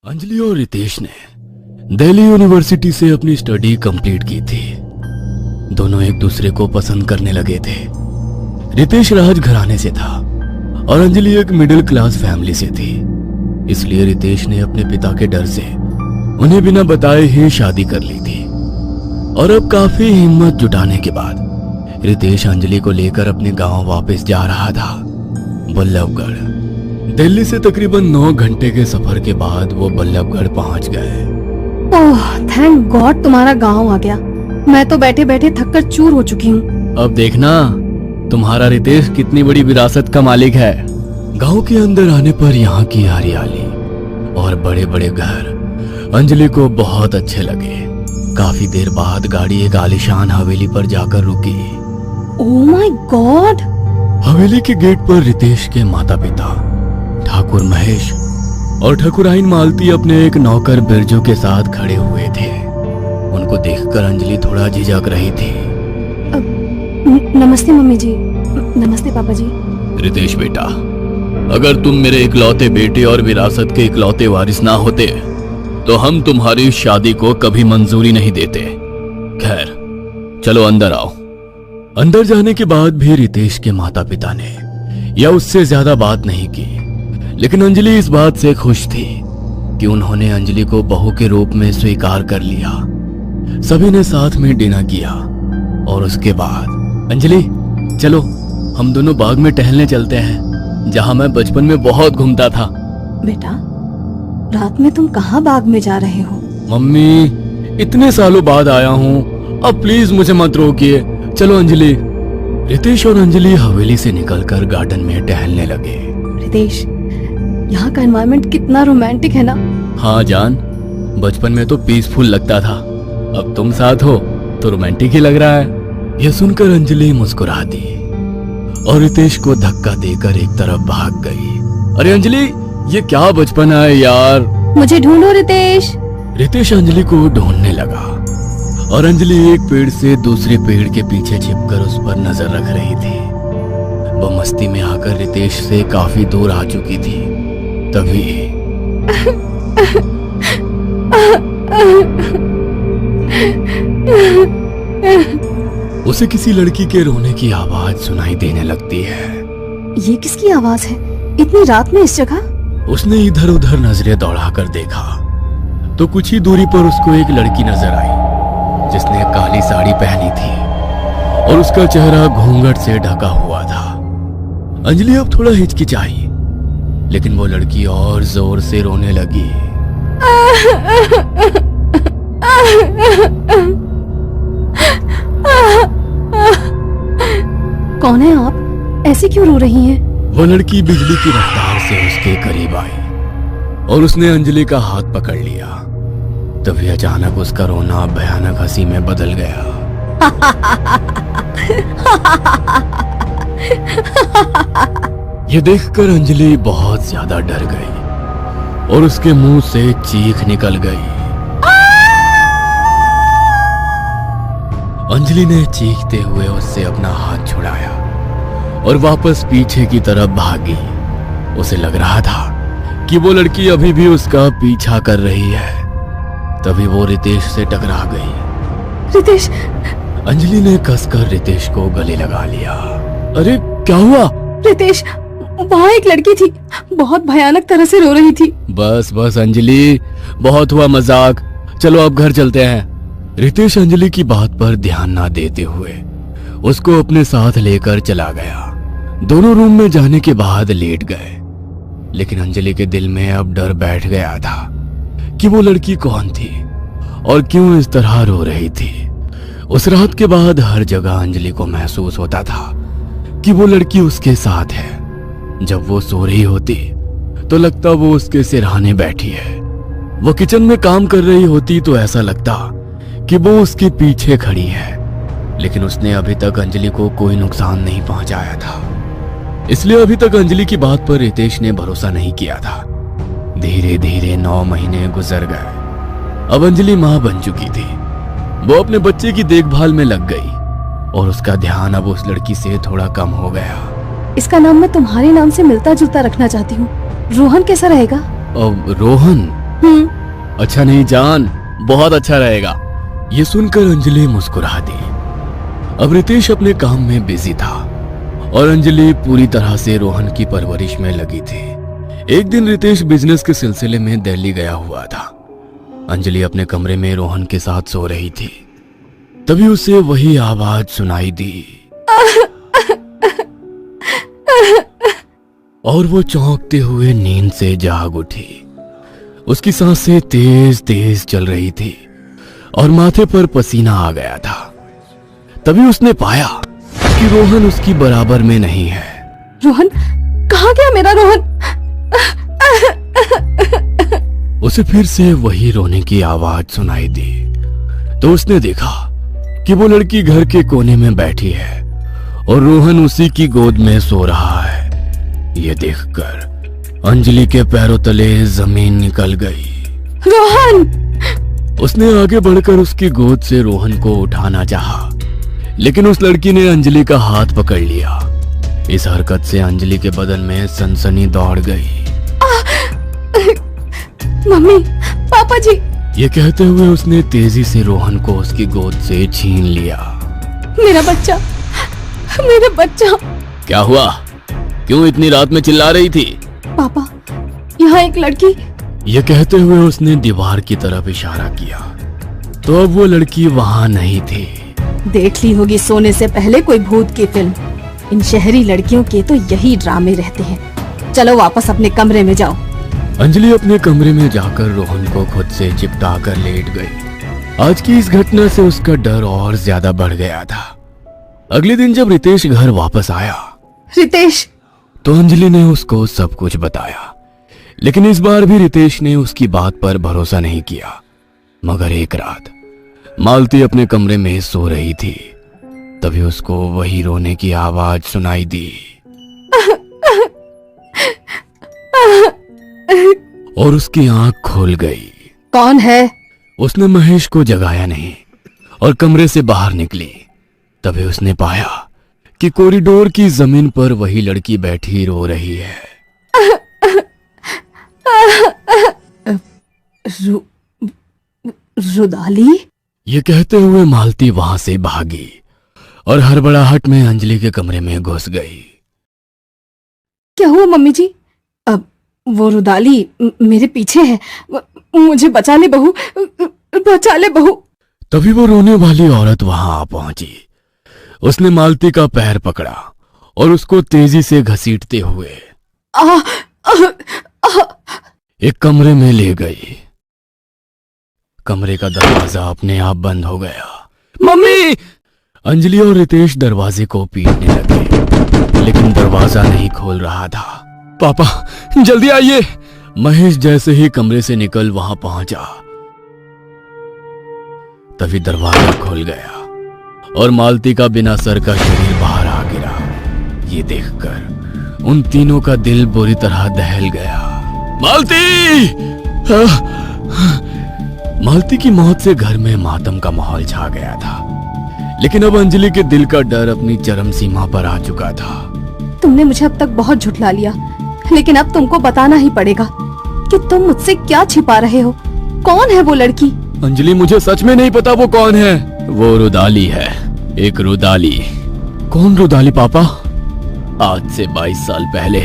अंजलि और रितेश ने दिल्ली यूनिवर्सिटी से अपनी स्टडी कंप्लीट की थी। दोनों एक दूसरे को पसंद करने लगे थे। रितेश राज घराने से था और अंजलि एक मिडिल क्लास फैमिली से थी। इसलिए रितेश ने अपने पिता के डर से उन्हें बिना बताए ही शादी कर ली थी। और अब काफी हिम्मत जुटाने के बाद रितेश अंजलि को लेकर अपने गांव वापस जा रहा था, बल्लभगढ़। दिल्ली से तकरीबन 9 घंटे के सफर के बाद वो बल्लभगढ़ पहुंच गए। ओह थैंक गॉड तुम्हारा गांव आ गया। मैं तो बैठे बैठे थककर चूर हो चुकी हूँ। अब देखना तुम्हारा रितेश कितनी बड़ी विरासत का मालिक है। गांव के अंदर आने पर यहाँ की हरियाली और बड़े बड़े घर अंजलि को बहुत अच्छे लगे। काफी देर बाद गाड़ी एक आलीशान हवेली पर जाकर रुकी। Oh my God. हवेली के गेट पर रितेश के माता पिता ठाकुर महेश और ठाकुराइन मालती अपने एक नौकर बिरजू के साथ खड़े हुए थे। उनको देखकर अंजलि थोड़ा झिझक रही थी। नमस्ते मम्मी जी। नमस्ते पापा जी। रितेश बेटा, अगर तुम मेरे इकलौते बेटे और विरासत के इकलौते वारिस ना होते तो हम तुम्हारी शादी को कभी मंजूरी नहीं देते। खैर चलो अंदर आओ। अंदर जाने के बाद भी रितेश के माता पिता ने या उससे ज्यादा बात नहीं की, लेकिन अंजलि इस बात से खुश थी कि उन्होंने अंजलि को बहू के रूप में स्वीकार कर लिया। सभी ने साथ में डिनर किया और उसके बाद अंजलि चलो हम दोनों बाग में टहलने चलते हैं, जहां मैं बचपन में बहुत घूमता था। बेटा रात में तुम कहाँ बाग में जा रहे हो? मम्मी इतने सालों बाद आया हूँ, अब प्लीज मुझे मत रोकिए। चलो अंजलि। रितेश और अंजलि हवेली से निकलकर गार्डन में टहलने लगे। रितेश यहाँ का एनवायरनमेंट कितना रोमांटिक है ना। हाँ जान, बचपन में तो पीसफुल लगता था, अब तुम साथ हो तो रोमांटिक ही लग रहा है। यह सुनकर अंजलि मुस्कुरा दी और रितेश को धक्का देकर एक तरफ भाग गई। अरे अंजलि ये क्या बचपन है यार। मुझे ढूंढो रितेश। रितेश अंजलि को ढूंढने लगा और अंजलि एक पेड़ से दूसरे पेड़ के पीछे छिपकर उस पर नजर रख रही थी। वह मस्ती में आकर रितेश से काफी दूर आ चुकी थी। तभी उसे किसी लड़की के रोने की आवाज सुनाई देने लगती है। ये किसकी आवाज है इतनी रात में इस जगह? उसने इधर उधर नजरें दौड़ाकर देखा तो कुछ ही दूरी पर उसको एक लड़की नजर आई जिसने काली साड़ी पहनी थी और उसका चेहरा घूंघट से ढका हुआ था। अंजलि अब थोड़ा हिचकिचाई, लेकिन वो लड़की और जोर से रोने लगी। कौन है आप? ऐसे क्यों रो रही हैं? वो लड़की बिजली की रफ्तार से उसके करीब आई और उसने अंजलि का हाथ पकड़ लिया। तभी अचानक उसका रोना भयानक हंसी में बदल गया। ये देखकर अंजलि बहुत ज्यादा डर गई और उसके मुंह से चीख निकल गई। अंजलि ने चीखते हुए उससे अपना हाथ छुड़ाया और वापस पीछे की तरफ भागी। उसे लग रहा था कि वो लड़की अभी भी उसका पीछा कर रही है। तभी वो रितेश से टकरा गई। रितेश। अंजलि ने कसकर रितेश को गले लगा लिया। अरे क्या हुआ? रितेश वहाँ एक लड़की थी, बहुत भयानक तरह से रो रही थी। बस बस अंजलि, बहुत हुआ मजाक, चलो अब घर चलते हैं। रितेश अंजलि की बात पर ध्यान ना देते हुए उसको अपने साथ लेकर चला गया। दोनों रूम में जाने के बाद लेट गए, लेकिन अंजलि के दिल में अब डर बैठ गया था कि वो लड़की कौन थी और क्यों इस तरह रो रही थी। उस रात के बाद हर जगह अंजलि को महसूस होता था कि वो लड़की उसके साथ है। जब वो सो रही होती तो लगता वो उसके सिरहाने बैठी है। वो किचन में काम कर रही होती तो ऐसा लगता कि वो उसके पीछे खड़ी है। लेकिन उसने अभी तक अंजलि को कोई नुकसान नहीं पहुंचाया था, इसलिए अभी तक अंजलि की बात पर रितेश ने भरोसा नहीं किया था। धीरे धीरे 9 महीने गुजर गए। अब अंजलि मां बन चुकी थी। वो अपने बच्चे की देखभाल में लग गई और उसका ध्यान अब उस लड़की से थोड़ा कम हो गया। इसका नाम मैं तुम्हारे नाम से मिलता जुलता रखना चाहती हूँ। रोहन कैसा रहेगा? रोहन? अच्छा नहीं जान, बहुत अच्छा रहेगा। ये सुनकर अंजलि मुस्कुरा दी। अब रितेश अपने काम में बिजी था और अंजलि पूरी तरह से रोहन की परवरिश में लगी थी। एक दिन रितेश बिजनेस के सिलसिले में दिल्ली गया हुआ था। अंजलि अपने कमरे में रोहन के साथ सो रही थी। तभी उसे वही आवाज सुनाई दी और वो चौंकते हुए नींद से जाग उठी। उसकी सांसें तेज तेज चल रही थी और माथे पर पसीना आ गया था। तभी उसने पाया कि रोहन उसकी बराबर में नहीं है। रोहन कहाँ गया मेरा रोहन? उसे फिर से वही रोने की आवाज सुनाई दी तो उसने देखा कि वो लड़की घर के कोने में बैठी है और रोहन उसी की गोद में सो रहा है। ये देखकर अंजलि के पैरों तले जमीन निकल गई। रोहन! उसने आगे बढ़कर उसकी गोद से रोहन को उठाना चाहा, लेकिन उस लड़की ने अंजलि का हाथ पकड़ लिया। इस हरकत से अंजलि के बदन में सनसनी दौड़ गई। मम्मी, पापा जी! ये कहते हुए उसने तेजी से रोहन को उसकी गोद से छीन लिया। मेरा बच्चा, मेरा बच्चा! क्या हुआ? क्यों इतनी रात में चिल्ला रही थी? पापा, यहाँ एक लड़की। ये कहते हुए उसने दीवार की तरफ इशारा किया तो अब वो लड़की वहां नहीं थी। देख ली होगी सोने से पहले कोई भूत की फिल्म। इन शहरी लड़कियों के तो यही ड्रामे रहते हैं। चलो वापस अपने कमरे में जाओ। अंजलि अपने कमरे में जाकर रोहन को खुद से चिपटा कर लेट गई। आज की इस घटना से उसका डर और ज्यादा बढ़ गया था। अगले दिन जब रितेश घर वापस आया रितेश! तो अंजलि ने उसको सब कुछ बताया, लेकिन इस बार भी रितेश ने उसकी बात पर भरोसा नहीं किया। मगर एक रात मालती अपने कमरे में सो रही थी। तभी उसको वही रोने की आवाज सुनाई दी और उसकी आंख खुल गई। कौन है? उसने महेश को जगाया नहीं और कमरे से बाहर निकली। तभी उसने पाया कि कॉरिडोर की जमीन पर वही लड़की बैठी रो रही है। रुदाली? ये कहते हुए मालती वहां से भागी और हड़बड़ाहट में अंजलि के कमरे में घुस गई। क्या हुआ मम्मी जी? अब वो रुदाली मेरे पीछे है। मुझे बचा ले बहू, बचा ले बहू। तभी वो रोने वाली औरत वहां आ पहुंची। उसने मालती का पैर पकड़ा और उसको तेजी से घसीटते हुए एक कमरे में ले गई। कमरे का दरवाजा अपने आप बंद हो गया। मम्मी! अंजलि और रितेश दरवाजे को पीटने लगे, लेकिन दरवाजा नहीं खोल रहा था। पापा, जल्दी आइए! महेश जैसे ही कमरे से निकल वहां पहुंचा, तभी दरवाजा खुल गया और मालती का बिना सर का शरीर बाहर आ गिरा। ये देखकर उन तीनों का दिल बुरी तरह दहल गया। मालती! मालती की मौत से घर में मातम का माहौल छा गया था, लेकिन अब अंजलि के दिल का डर अपनी चरम सीमा पर आ चुका था। तुमने मुझे अब तक बहुत झुठला लिया, लेकिन अब तुमको बताना ही पड़ेगा कि तुम मुझसे क्या छिपा रहे हो। कौन है वो लड़की? अंजलि, मुझे सच में नहीं पता वो कौन है। वो रुदाली है, एक रुदाली। कौन रुदाली पापा? आज से 22 साल पहले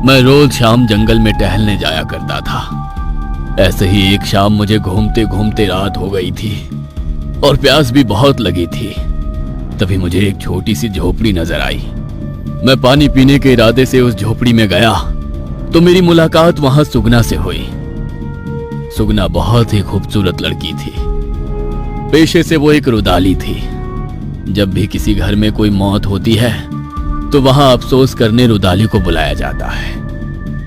मैं रोज शाम जंगल में टहलने जाया करता था। ऐसे ही एक शाम मुझे घूमते घूमते रात हो गई थी और प्यास भी बहुत लगी थी। तभी मुझे एक छोटी सी झोपड़ी नजर आई। मैं पानी पीने के इरादे से उस झोपड़ी में गया तो मेरी मुलाकात वहां सुगना से हुई। सुगना बहुत ही खूबसूरत लड़की थी। पेशे से वो एक रुदाली थी। जब भी किसी घर में कोई मौत होती है तो वहां अफसोस करने रुदाली को बुलाया जाता है,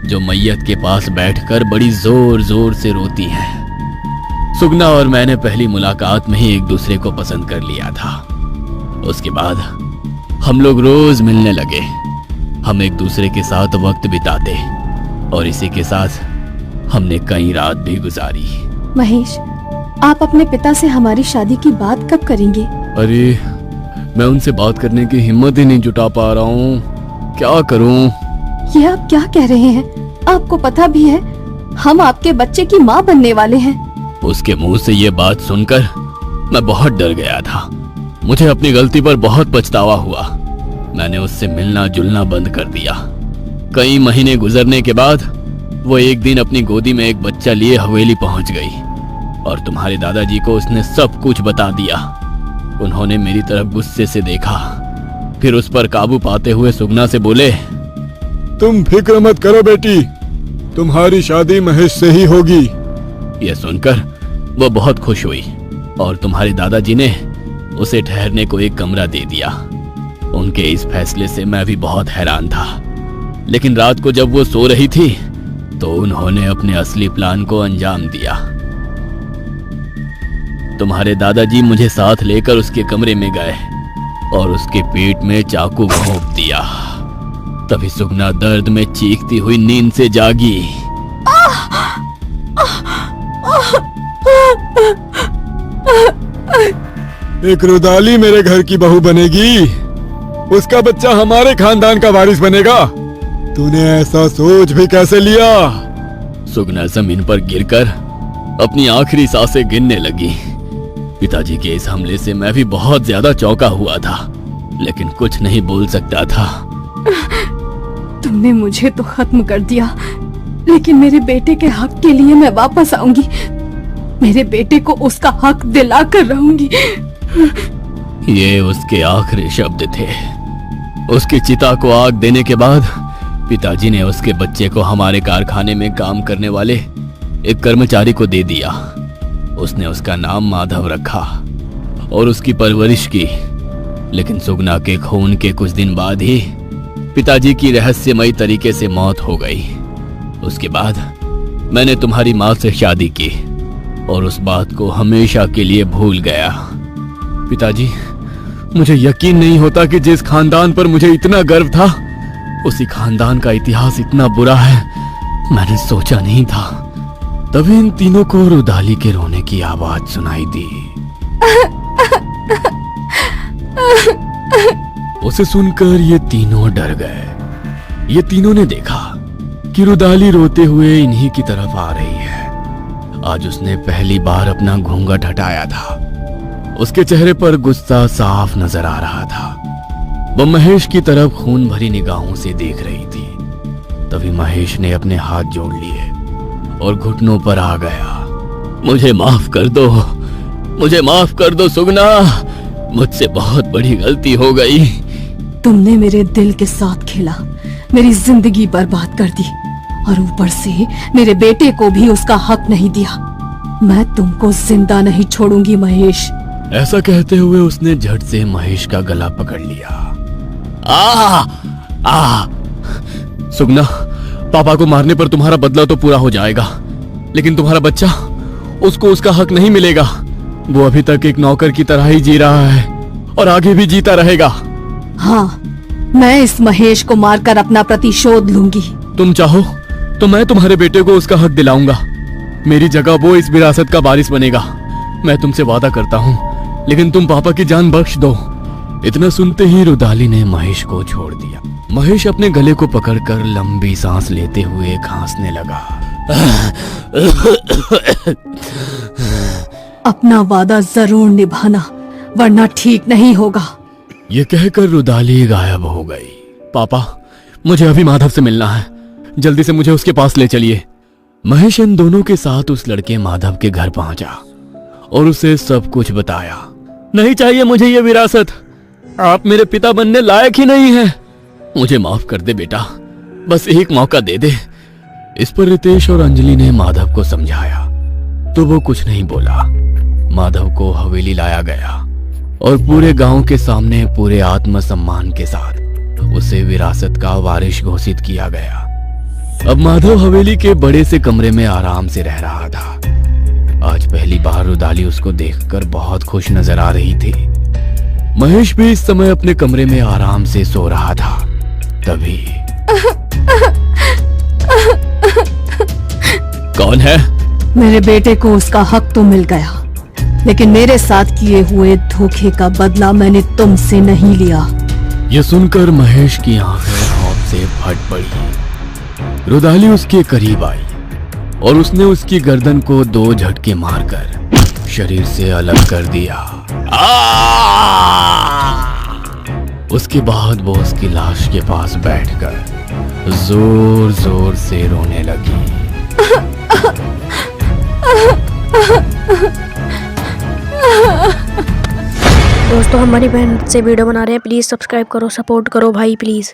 जो मैयत के पास बैठकर बड़ी जोर जोर से रोती है। सुगना और मैंने पहली मुलाकात में ही एक दूसरे को पसंद कर लिया था। उसके बाद हम लोग रोज मिलने लगे। हम एक दूसरे के साथ वक्त बिताते और इसी के साथ हमने कई रात भी गुजारी। महेश, आप अपने पिता से हमारी शादी की बात कब करेंगे? अरे, मैं उनसे बात करने की हिम्मत ही नहीं जुटा पा रहा हूँ। क्या करूँ? ये आप क्या कह रहे हैं? आपको पता भी है हम आपके बच्चे की माँ बनने वाले हैं। उसके मुंह से ये बात सुनकर मैं बहुत डर गया था। मुझे अपनी गलती पर बहुत पछतावा हुआ। मैंने उससे मिलना जुलना बंद कर दिया। कई महीने गुजरने के बाद वो एक दिन अपनी गोदी में एक बच्चा लिए हवेली पहुंच गई और तुम्हारे दादाजी को उसने सब कुछ बता दिया। उन्होंने मेरी तरफ गुस्से से देखा, फिर उस पर काबू पाते हुए सुगना से बोले, तुम फिक्र मत करो बेटी, तुम्हारी शादी महेश से ही होगी। यह सुनकर वो बहुत खुश हुई और तुम्हारे दादाजी ने उसे ठहरने को एक कमरा दे दिया। उनके इस फैसले से मैं भी बहुत हैरान था, लेकिन रात को जब वो सो रही थी तो उन्होंने अपने असली प्लान को अंजाम दिया। तुम्हारे दादाजी मुझे साथ लेकर उसके कमरे में गए और उसके पेट में चाकू घोंप दिया। तभी सुगना दर्द में चीखती हुई नींद से जागी। एक रुदाली मेरे घर की बहू बनेगी, उसका बच्चा हमारे खानदान का वारिस बनेगा। तूने ऐसा सोच भी कैसे लिया? सुगना जमीन पर गिरकर अपनी आखिरी सांसें गिनने लगी। पिताजी के इस हमले से मैं भी बहुत ज्यादा चौंका हुआ था, लेकिन कुछ नहीं बोल सकता था। तुमने मुझे तो खत्म कर दिया, लेकिन मेरे बेटे के हक के लिए मैं वापस आऊंगी। मेरे बेटे को उसका हक दिलाकर रहूंगी। ये उसके आखिरी शब्द थे। उसकी चिता को आग देने के बाद पिताजी ने उसके बच्चे को हमारे कारखाने में काम करने वाले एक कर्मचारी को दे दिया। उसने उसका नाम माधव रखा और उसकी परवरिश की। लेकिन सुगना के खून के कुछ दिन बाद ही पिताजी की रहस्यमयी तरीके से मौत हो गई। उसके बाद मैंने तुम्हारी माँ से शादी की और उस बात को हमेशा के लिए भूल गया। पिताजी, मुझे यकीन नहीं होता कि जिस खानदान पर मुझे इतना गर्व था, उसी खानदान का इतिहास इतना बुरा है। मैंने सोचा नहीं था। तभी इन तीनों को रुदाली के रोने की आवाज सुनाई दी। उसे सुनकर ये तीनों डर गए। ये तीनों ने देखा कि रुदाली रोते हुए इन्हीं की तरफ आ रही है। आज उसने पहली बार अपना घूंघट हटाया था। उसके चेहरे पर गुस्सा साफ नजर आ रहा था। वह महेश की तरफ खून भरी निगाहों से देख रही थी। तभी महेश ने अपने हाथ जोड़ लिए और घुटनों पर आ गया। मुझे माफ कर दो, मुझे माफ कर दो सुगना, मुझसे बहुत बड़ी गलती हो गई। तुमने मेरे दिल के साथ खेला, मेरी जिंदगी बर्बाद कर दी और ऊपर से मेरे बेटे को भी उसका हक नहीं दिया। मैं तुमको जिंदा नहीं छोड़ूंगी महेश। ऐसा कहते हुए उसने झट से महेश का गला पकड़ लिया। सुगना, पापा को मारने पर तुम्हारा बदला तो पूरा हो जाएगा, लेकिन तुम्हारा बच्चा, उसको उसका हक नहीं मिलेगा। वो अभी तक एक नौकर की तरह ही जी रहा है और आगे भी जीता रहेगा। हाँ, मैं इस महेश को मारकर अपना प्रतिशोध लूंगी। तुम चाहो तो मैं तुम्हारे बेटे को उसका हक दिलाऊंगा। मेरी जगह वो इस विरासत का वारिस बनेगा। मैं तुमसे वादा करता हूँ, लेकिन तुम पापा की जान बख्श दो। इतना सुनते ही रुदाली ने महेश को छोड़ दिया। महेश अपने गले को पकड़कर लंबी सांस लेते हुए खांसने लगा। अपना वादा जरूर निभाना, वरना ठीक नहीं होगा। ये कहकर रुदाली गायब हो गई। पापा, मुझे अभी माधव से मिलना है, जल्दी से मुझे उसके पास ले चलिए। महेश इन दोनों के साथ उस लड़के माधव के घर पहुंचा और उसे सब कुछ बताया। नहीं चाहिए मुझे ये विरासत, आप मेरे पिता बनने लायक ही नहीं हैं। मुझे माफ कर दे बेटा, बस एक मौका दे दे। इस पर रितेश और अंजलि ने माधव को समझाया तो वो कुछ नहीं बोला। माधव को हवेली लाया गया और पूरे गांव के सामने पूरे आत्मसम्मान के साथ उसे विरासत का वारिस घोषित किया गया। अब माधव हवेली के बड़े से कमरे में आराम से रह रहा था। आज पहली बार रुदाली उसको देखकर बहुत खुश नजर आ रही थी। महेश भी इस समय अपने कमरे में आराम से सो रहा था। तभी कौन है? मेरे बेटे को उसका हक तो मिल गया, लेकिन मेरे साथ किए हुए धोखे का बदला मैंने तुमसे नहीं लिया। ये सुनकर महेश की आंखें खौफ से फट पड़ी। रुदाली उसके करीब आई और उसने उसकी गर्दन को 2 झटके मारकर शरीर से अलग कर दिया। उसके बाद वो उसकी लाश के पास बैठकर जोर जोर से रोने लगी। दोस्तों हमारी बहन से वीडियो बना रहे हैं, प्लीज़ सब्सक्राइब करो, सपोर्ट करो भाई प्लीज़।